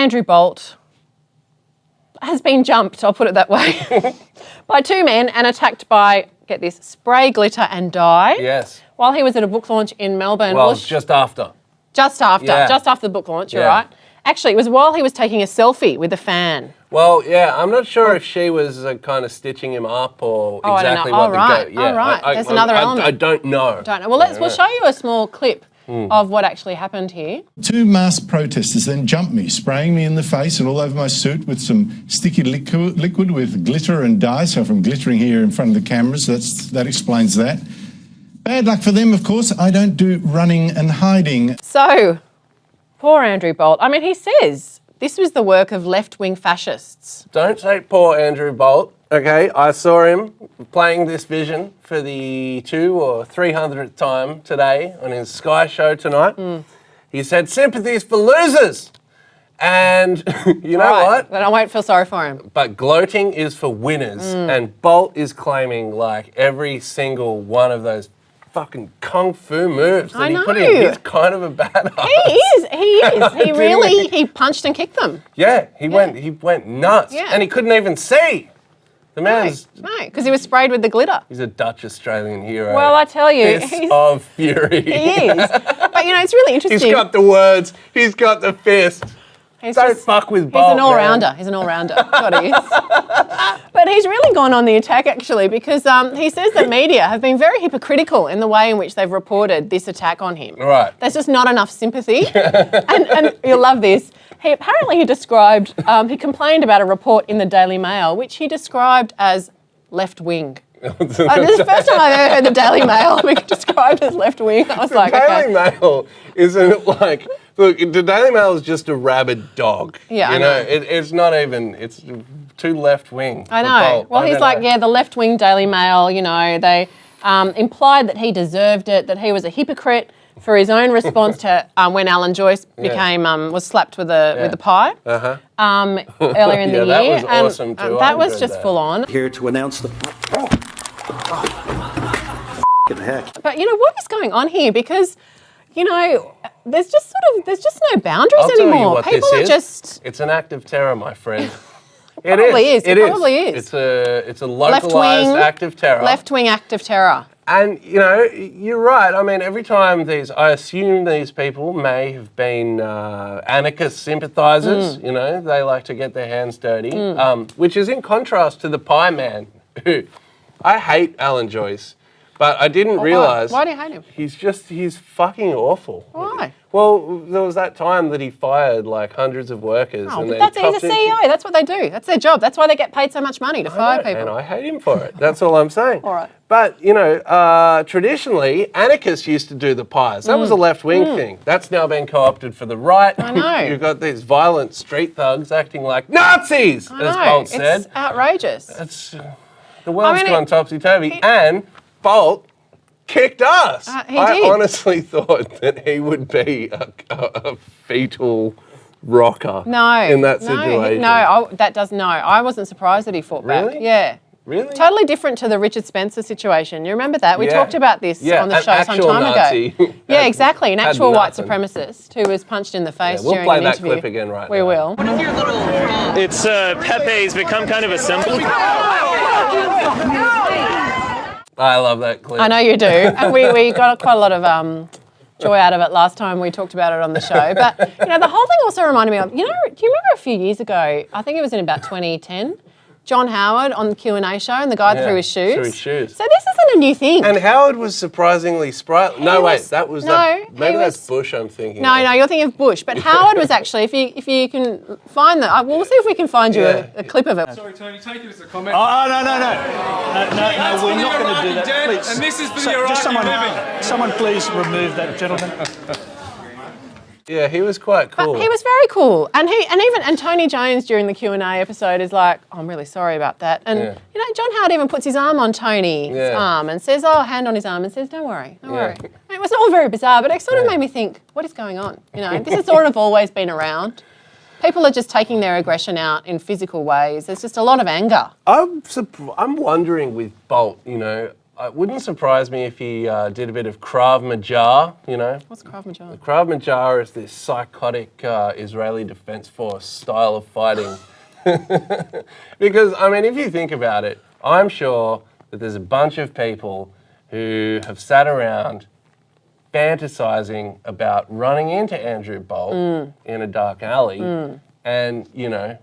Andrew Bolt has been jumped, I'll put it that way, by two men and attacked by, get this, spray, glitter and dye. Yes. While he was at a book launch in Melbourne. Well, just after. Just after the book launch, you're right. Actually, it was while he was taking a selfie with a fan. Well, yeah, I'm not sure if she was kind of stitching him up or exactly what the go. Yeah, all right. There's another element. I don't know. Well, we'll show you a small clip of what actually happened here. Two masked protesters then jumped me, spraying me in the face and all over my suit with some sticky liquid with glitter and dye. So if I'm glittering here in front of the cameras, that explains that. Bad luck for them, of course. I don't do running and hiding. So, poor Andrew Bolt. I mean, he says this was the work of left-wing fascists. Don't say poor Andrew Bolt, okay? I saw him playing this vision for the 200th or 300th time today on his Sky show tonight. He said, sympathies for losers. And you know what? But I won't feel sorry for him. But gloating is for winners. And Bolt is claiming like every single one of those fucking kung fu moves that he put in. He's kind of a badass. He is. He really, he punched and kicked them. Yeah, he went nuts. Yeah. And he couldn't even see. The man's... No, because he was sprayed with the glitter. He's a Dutch Australian hero. Well, I tell you. Fist of fury. He is. But, you know, it's really interesting. He's got the words. He's got the fist. Don't fuck with Bolt. He's an all-rounder. He's an all-rounder. What he is. But he's really gone on the attack, actually, because he says that media have been very hypocritical in the way in which they've reported this attack on him. Right. There's just not enough sympathy. and you'll love this. He described, he complained about a report in the Daily Mail, which he described as left-wing. This is the first time I've ever heard the Daily Mail being described as left-wing. I was like, Daily Mail isn't like... Look, the Daily Mail is just a rabid dog. Yeah, you know. It's not even, it's too left-wing. I know. Well, he's like, the left-wing Daily Mail, you know, they implied that he deserved it, that he was a hypocrite for his own response to when Alan Joyce became, was slapped with a pie earlier in the year. That was awesome too. That was just full on. Here to announce the... Get the heck. But, you know, what is going on here? Because... You know, there's just no boundaries anymore. People are just... It's an act of terror, my friend. It probably is. It's a localised act of terror. Left-wing act of terror. And, you know, you're right. I mean, every time I assume these people may have been anarchist sympathisers, you know, they like to get their hands dirty, which is in contrast to the pie man, who I hate Alan Joyce. But I didn't realise... Why do you hate him? He's fucking awful. Why? Well, there was that time that he fired like hundreds of workers. Oh, but he's a CEO. That's what they do. That's their job. That's why they get paid so much money to fire people. And I hate him for it. That's all I'm saying. All right. But, you know, traditionally, anarchists used to do the pies. That was a left-wing thing. That's now been co-opted for the right. I know. You've got these violent street thugs acting like Nazis, as Bolt said. It's outrageous. The world's gone topsy-turvy. And... Bolt kicked us. I honestly thought that he would be a fetal rocker in that situation. I wasn't surprised that he fought back. Yeah. Really? Totally different to the Richard Spencer situation. You remember that? We talked about this on the show some time ago. Yeah, exactly. An actual white supremacist who was punched in the face during an interview. We'll play that clip again right now. We will. What is your little... It's Pepe's become kind of a symbol. I love that clip. I know you do. And we got quite a lot of joy out of it last time we talked about it on the show. But, you know, the whole thing also reminded me of, you know, do you remember a few years ago, I think it was in about 2010, John Howard on the Q&A show and the guy threw his shoes? Threw his shoes. So this isn't a new thing. And Howard was surprisingly sprightly. Maybe that's Bush I'm thinking No, of. you're thinking of Bush. But Howard was actually, if you can find that, we'll see if we can find you a clip of it. Sorry, Tony, take it as a comment. Oh, no, we're not going to do that. Please. And this is for the living. Someone please remove that gentleman. Yeah, he was quite cool. But he was very cool, and Tony Jones during the Q&A episode is like, oh, I'm really sorry about that, and you know, John Howard even puts his arm on Tony's arm and says, hand on his arm and says, don't worry. It was all very bizarre, but it sort of made me think, what is going on? You know, this has sort of always been around. People are just taking their aggression out in physical ways. There's just a lot of anger. I'm wondering with Bolt, you know, it wouldn't surprise me if he did a bit of Krav Maga, you know. What's Krav Maga? Krav Maga is this psychotic Israeli Defense Force style of fighting. Because, I mean, if you think about it, I'm sure that there's a bunch of people who have sat around fantasizing about running into Andrew Bolt in a dark alley and, you know,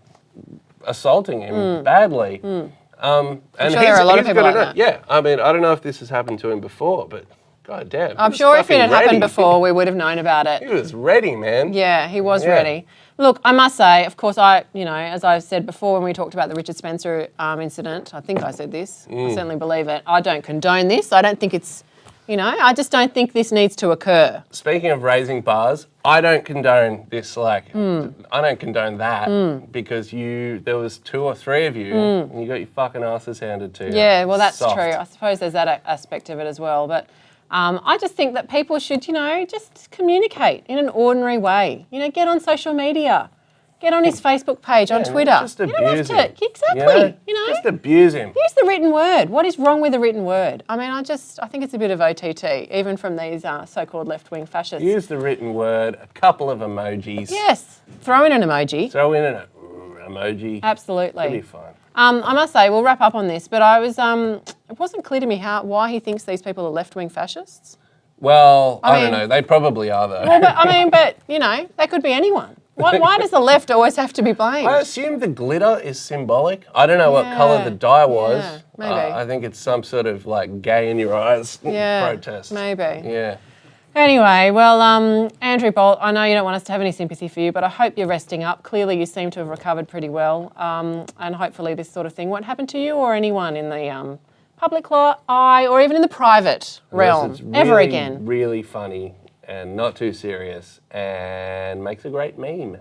assaulting him badly. And sure there are a lot of people like that. Yeah, I mean, I don't know if this has happened to him before, but god damn. I'm sure if it had happened before, we would have known about it. He was ready, man. Yeah, he was ready. Look, I must say, of course, as I said before when we talked about the Richard Spencer incident, I think I said this, I certainly believe it. I don't condone this. I don't think it's, I just don't think this needs to occur. Speaking of raising bars, I don't condone this, I don't condone that because there was 2 or 3 of you and you got your fucking asses handed to you. Yeah, well, that's Soft. true. I suppose there's that aspect of it as well. But I just think that people should, just communicate in an ordinary way. Get on social media. Get on his Facebook page, on Twitter. Just abuse him. Exactly. Just abuse him. Use the written word. What is wrong with the written word? I mean, I think it's a bit of OTT, even from these so-called left-wing fascists. Use the written word, a couple of emojis. Yes. Throw in an emoji. Throw in an emoji. Absolutely. It'll be fine. I must say, we'll wrap up on this, but it wasn't clear to me why he thinks these people are left-wing fascists. Well, I don't know. They probably are, though. Well, but they could be anyone. Why does the left always have to be blamed? I assume the glitter is symbolic. I don't know what colour the dye was. Yeah, maybe. I think it's some sort of gay in your eyes protest. Maybe. Yeah. Anyway, well, Andrew Bolt, I know you don't want us to have any sympathy for you, but I hope you're resting up. Clearly you seem to have recovered pretty well, and hopefully this sort of thing won't happen to you or anyone in the public eye or even in the private realm It's really, ever again. Really funny and not too serious and makes a great meme.